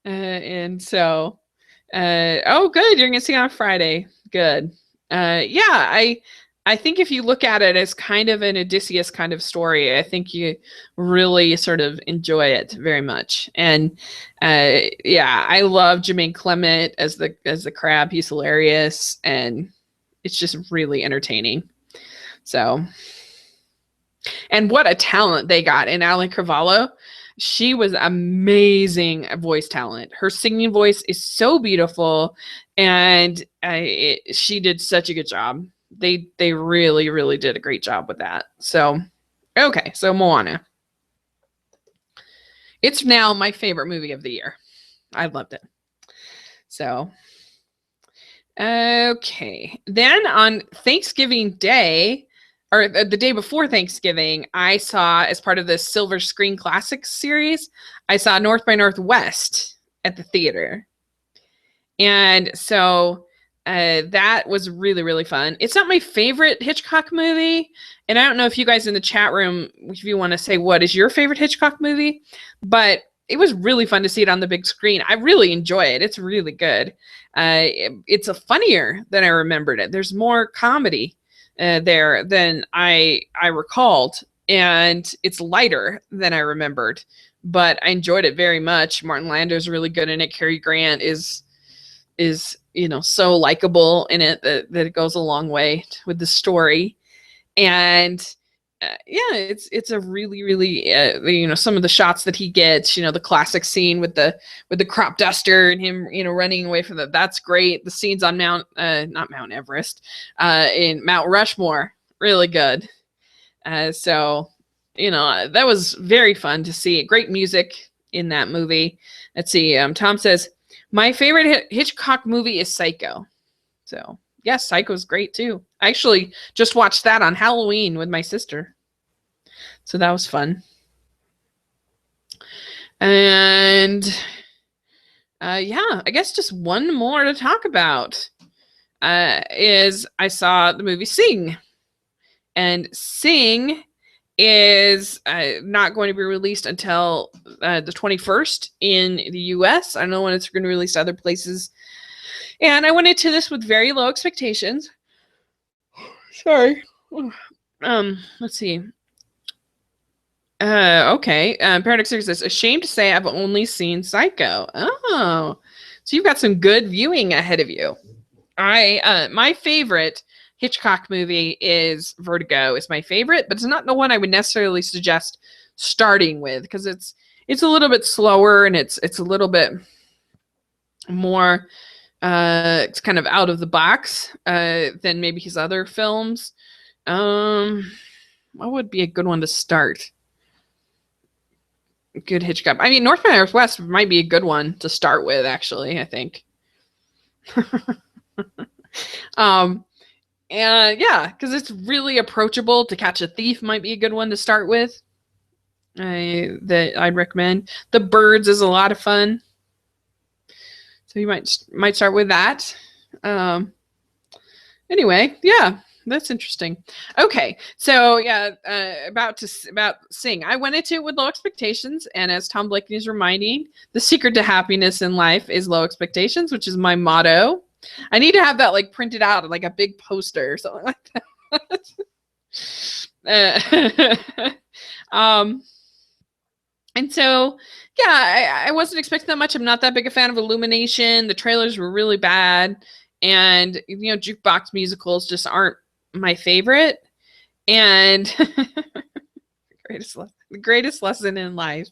And so, oh, good. You're going to see it on Friday. Good. Yeah, I think if you look at it as kind of an Odysseus kind of story, I think you really sort of enjoy it very much. And yeah, I love Jermaine Clement as the crab. He's hilarious, and it's just really entertaining. So, and what a talent they got in Alan Carvalho. She was amazing voice talent. Her singing voice is so beautiful, and she did such a good job. They really, really did a great job with that. So, okay, so Moana. It's now my favorite movie of the year. I loved it. So, okay. Then on Thanksgiving Day, or the day before Thanksgiving, I saw, as part of the Silver Screen Classics series, I saw North by Northwest at the theater. And so that was really, really fun. It's not my favorite Hitchcock movie. And I don't know if you guys in the chat room, if you want to say what is your favorite Hitchcock movie, but it was really fun to see it on the big screen. I really enjoy it. It's really good. It's a funnier than I remembered it. There's more comedy there than I recalled, and it's lighter than I remembered, but I enjoyed it very much. Martin Landau's really good in it. Cary Grant is you know, so likable in it that it goes a long way with the story. And yeah, it's a really, really you know, some of the shots that he gets, you know, the classic scene with the crop duster and him, you know, running away from that's great. The scenes on not Mount Everest, in Mount Rushmore, really good. So, you know, that was very fun to see. Great music in that movie. Let's see. Tom says, my favorite Hitchcock movie is Psycho. So yes, Psycho's great too. I actually just watched that on Halloween with my sister. So that was fun. And yeah, I guess just one more to talk about is I saw the movie Sing. And Sing is not going to be released until the 21st in the US. I don't know when it's going to be released other places. And I went into this with very low expectations. Sorry. Let's see. Okay. Paradox says, ashamed to say I've only seen Psycho. Oh, so you've got some good viewing ahead of you. My favorite Hitchcock movie is Vertigo. It's my favorite, but it's not the one I would necessarily suggest starting with, because it's a little bit slower, and it's a little bit more it's kind of out of the box than maybe his other films. What would be a good one to start? good Hitchcock. I mean, North by Northwest might be a good one to start with, actually, I think. And yeah, because it's really approachable. To Catch a Thief might be a good one to start with. That I'd recommend. The Birds is a lot of fun, so you might start with that. Anyway, yeah, that's interesting. Okay, so yeah, about Sing. I went into it with low expectations, and as Tom Blakeney is reminding, the secret to happiness in life is low expectations, which is my motto. I need to have that like printed out like a big poster or something like that. And so, yeah, I wasn't expecting that much. I'm not that big a fan of Illumination. The trailers were really bad. And, you know, jukebox musicals just aren't my favorite. And the greatest lesson in life.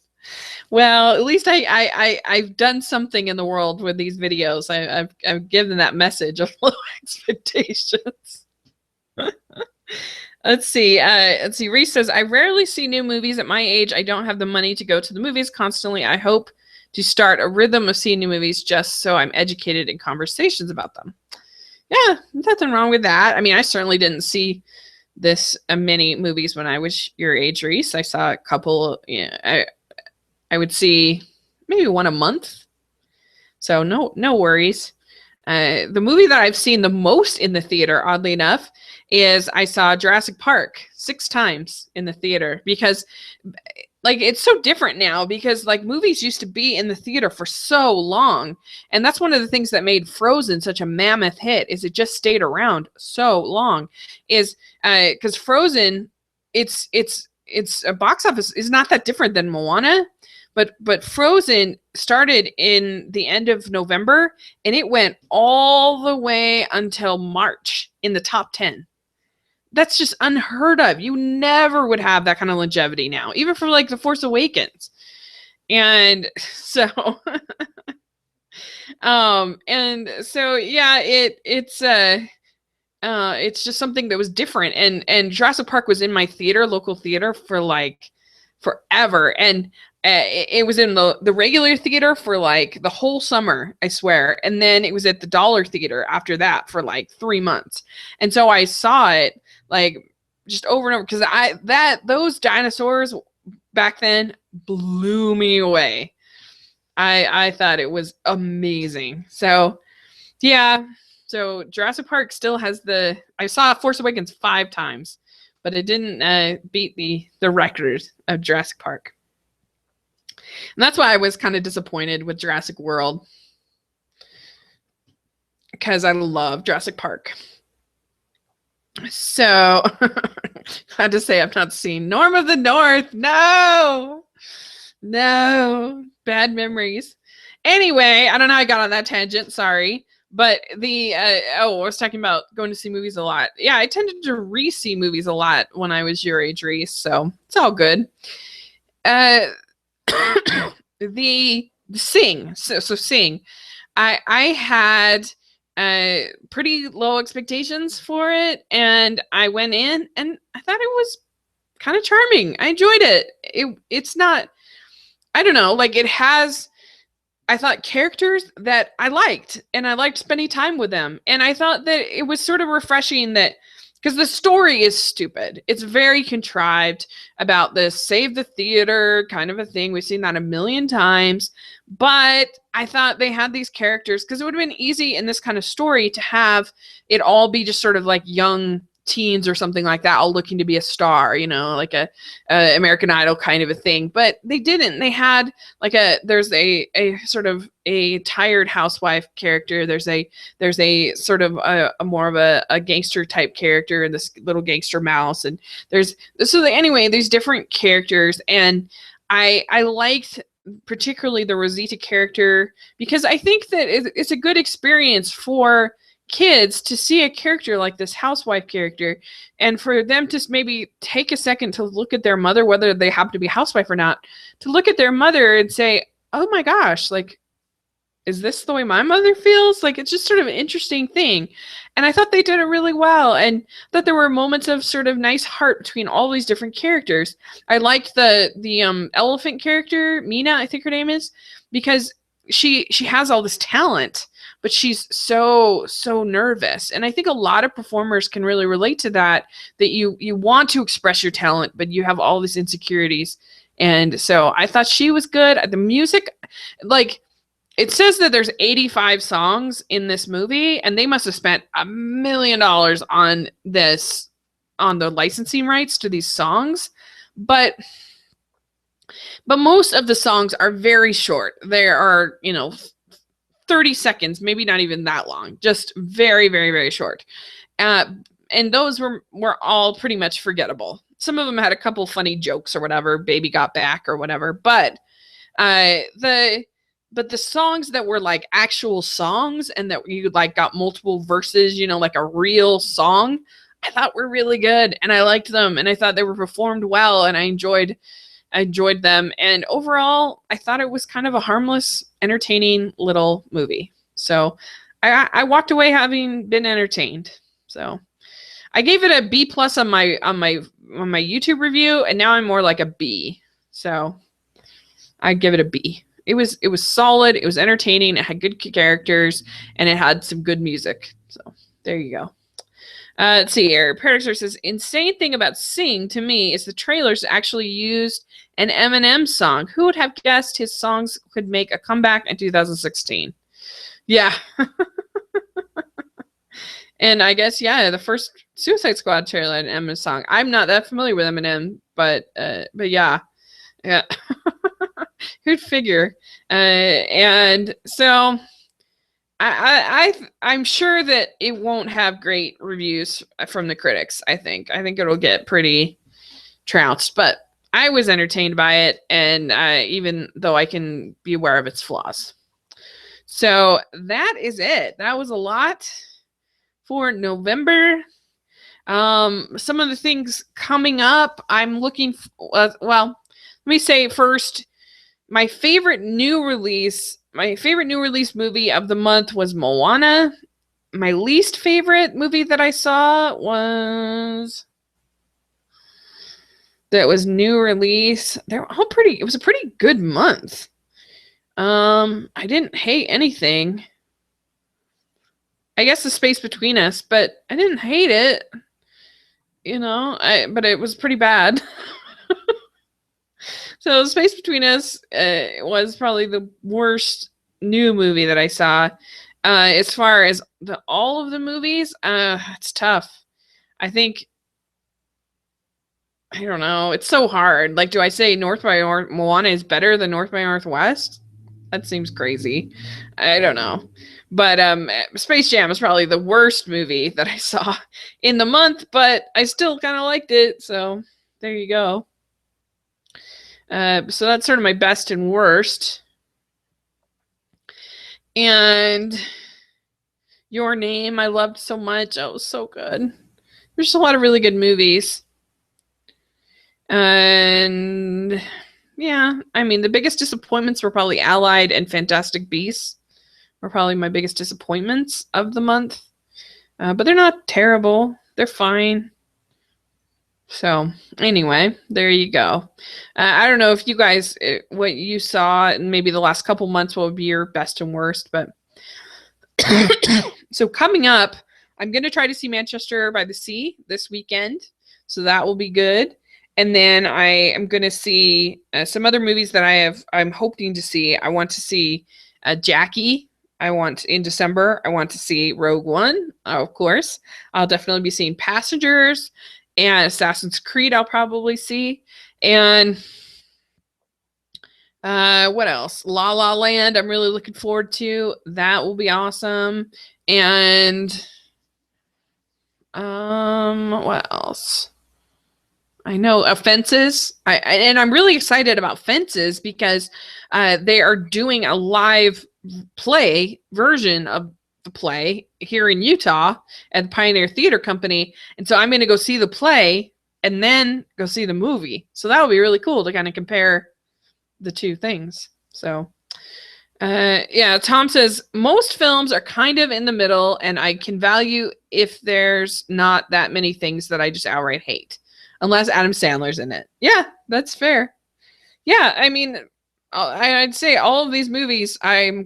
Well, at least I've done something in the world with these videos. I've given that message of low expectations. Let's see. Reese says, I rarely see new movies at my age. I don't have the money to go to the movies constantly. I hope to start a rhythm of seeing new movies just so I'm educated in conversations about them. Yeah, nothing wrong with that. I mean, I certainly didn't see this many movies when I was your age, Reese. I saw a couple. Yeah, I would see maybe one a month. So no worries. The movie that I've seen the most in the theater, oddly enough, is I saw Jurassic Park 6 times in the theater, because like it's so different now, because like movies used to be in the theater for so long. And that's one of the things that made Frozen such a mammoth hit, is it just stayed around so long, is because Frozen, it's a box office is not that different than Moana. But Frozen started in the end of November, and it went all the way until March in the top 10. That's just unheard of. You never would have that kind of longevity now, even for like The Force Awakens. And so, yeah, it's just something that was different. And Jurassic Park was in my local theater for like forever. And it was in the regular theater for like the whole summer, I swear. And then it was at the Dollar Theater after that for like 3 months. And so I saw it like just over and over, because those dinosaurs back then blew me away. I thought it was amazing. So yeah, so Jurassic Park still has I saw Force Awakens 5 times, but it didn't beat the record of Jurassic Park. And that's why I was kind of disappointed with Jurassic World, because I love Jurassic Park. So I had to say, I've not seen Norm of the North. No, bad memories. Anyway, I don't know how I got on that tangent. Sorry. But I was talking about going to see movies a lot. Yeah, I tended to re-see movies a lot when I was your age, Reese. So it's all good. The Sing. So Sing. I had pretty low expectations for it, and I went in and I thought it was kind of charming. I enjoyed it. It's not, I don't know, like it has, I thought, characters that I liked, and I liked spending time with them. And I thought that it was sort of refreshing that, because the story is stupid. It's very contrived about this save the theater kind of a thing. We've seen that a million times. But I thought they had these characters, because it would have been easy in this kind of story to have it all be just sort of like young teens or something like that, all looking to be a star, like a American Idol kind of a thing. But they didn't. They had like there's a sort of a tired housewife character. There's a sort of a more of a gangster type character, and this little gangster mouse. And anyway, there's different characters, and I liked particularly the Rosita character, because I think that it's a good experience for kids to see a character like this housewife character, and for them to maybe take a second to look at their mother, whether they happen to be a housewife or not, to look at their mother and say, oh my gosh, like is this the way my mother feels? Like, it's just sort of an interesting thing. And I thought they did it really well, and that there were moments of sort of nice heart between all these different characters. I liked the elephant character, Mina, I think her name is, because she has all this talent, but she's so nervous. And I think a lot of performers can really relate to that you want to express your talent, but you have all these insecurities. And so I thought she was good. The music, like, it says that there's 85 songs in this movie, and they must have spent $1 million on this, on the licensing rights to these songs. But most of the songs are very short. They are, 30 seconds, maybe not even that long, just very, very, very short. And those were all pretty much forgettable. Some of them had a couple funny jokes or whatever, Baby Got Back or whatever, but the songs that were like actual songs and that you like got multiple verses, like a real song, I thought were really good, and I liked them, and I thought they were performed well, and I enjoyed them. And overall, I thought it was kind of a harmless, entertaining little movie. So I walked away having been entertained. So I gave it a B+ on my YouTube review, and now I'm more like a B. So I give it a B. It was solid. It was entertaining. It had good characters, and it had some good music. So there you go. Let's see here. Paradoxer says, insane thing about Sing to me is the trailers actually used an Eminem song. Who would have guessed his songs could make a comeback in 2016? Yeah. And I guess, yeah, the first Suicide Squad trailer had an Eminem song. I'm not that familiar with Eminem, but yeah. Yeah. Who'd figure? And so I'm sure that it won't have great reviews from the critics. I think it'll get pretty trounced, but I was entertained by it, and even though I can be aware of its flaws. So that is it. That was a lot for November. Some of the things coming up, I'm looking well, let me say first, my favorite new release movie of the month was Moana. My least favorite movie that I saw was new release. They're all it was a pretty good month. I didn't hate anything. I guess The Space Between Us, but I didn't hate it. But it was pretty bad. So Space Between Us was probably the worst new movie that I saw. As far as all of the movies, it's tough. I think, I don't know. It's so hard. Like, do I say North by Moana is better than North by Northwest? That seems crazy. I don't know. But Space Jam is probably the worst movie that I saw in the month, but I still kind of liked it. So there you go. So that's sort of my best and worst. And Your Name, I loved so much. Oh, it was so good. There's a lot of really good movies. And yeah, I mean, the biggest disappointments were probably Allied and Fantastic Beasts. Were probably my biggest disappointments of the month. But they're not terrible. They're fine. So anyway, there you go. I don't know if you guys, what you saw in maybe the last couple months, what would be your best and worst, but so coming up, I'm going to try to see Manchester by the Sea this weekend. So that will be good. And then I am going to see some other movies that I'm hoping to see. I want to see Jackie. In December, I want to see Rogue One, of course. I'll definitely be seeing Passengers. And Assassin's Creed I'll probably see. And what else? La La Land I'm really looking forward to. That will be awesome. And what else? I know Fences. And I'm really excited about Fences because they are doing a live play version of the play here in Utah at the Pioneer Theater Company. And so I'm going to go see the play and then go see the movie. So that would be really cool to kind of compare the two things. So Yeah, Tom says most films are kind of in the middle, and I can value if there's not that many things that I just outright hate, unless Adam Sandler's in it. Yeah, that's fair. Yeah, I mean, I'd say all of these movies, I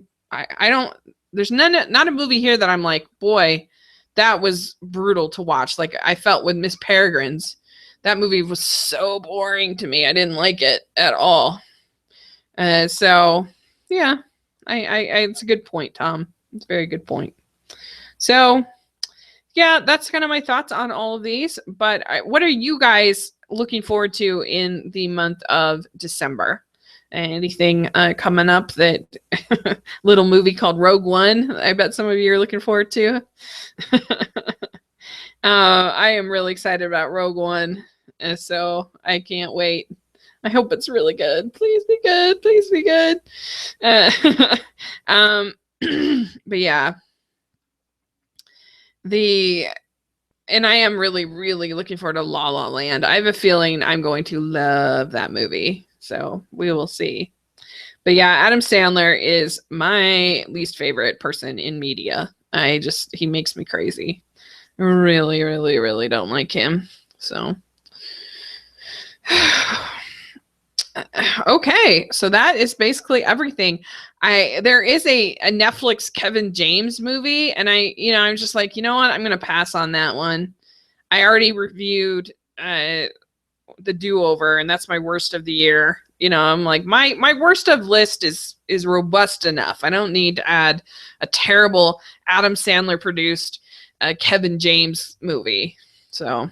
don't. There's not a movie here that I'm like, boy, that was brutal to watch. Like I felt with Miss Peregrine's, that movie was so boring to me. I didn't like it at all. So yeah, it's a good point, Tom. It's a very good point. So yeah, that's kind of my thoughts on all of these. But what are you guys looking forward to in the month of December? Anything coming up that little movie called Rogue One? I bet some of you are looking forward to. I am really excited about Rogue One, so I can't wait. I hope it's really good. Please be good. Please be good. Um, but yeah, and I am really, really looking forward to La La Land. I have a feeling I'm going to love that movie. So we will see. But yeah, Adam Sandler is my least favorite person in media. He makes me crazy. Really, really, really don't like him. So okay, so that is basically everything. There is a Netflix Kevin James movie, and I'm just like, you know what? I'm gonna pass on that one. I already reviewed the Do-Over, and that's my worst of the year. I'm like, my worst of list is robust enough. I don't need to add a terrible Adam Sandler produced Kevin James movie. So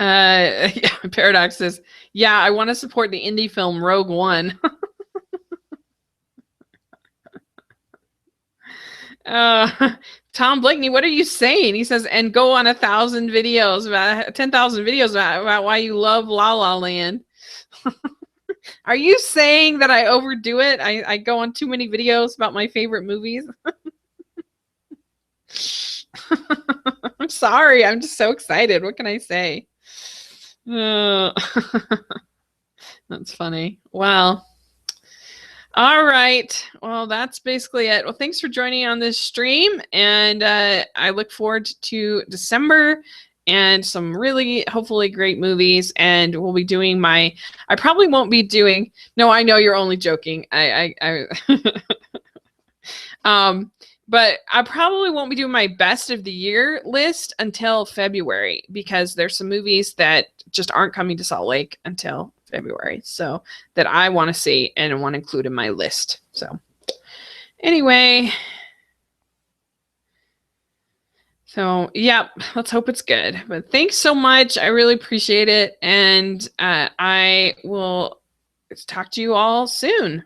yeah, Paradox says, yeah, I want to support the indie film Rogue One. Tom Blakeney, what are you saying? He says, and go on 1,000 videos about 10,000 videos about why you love La La Land. Are you saying that I overdo it? I go on too many videos about my favorite movies? I'm sorry. I'm just so excited. What can I say? That's funny. Well, all right. Well, that's basically it. Well, thanks for joining on this stream. And I look forward to December and some really, hopefully, great movies. And we'll be doing I probably won't be doing, no, I know you're only joking. But I probably won't be doing my best of the year list until February because there's some movies that just aren't coming to Salt Lake until February. So that I want to see and want to include in my list. So anyway. So yeah, let's hope it's good. But thanks so much. I really appreciate it. And I will talk to you all soon.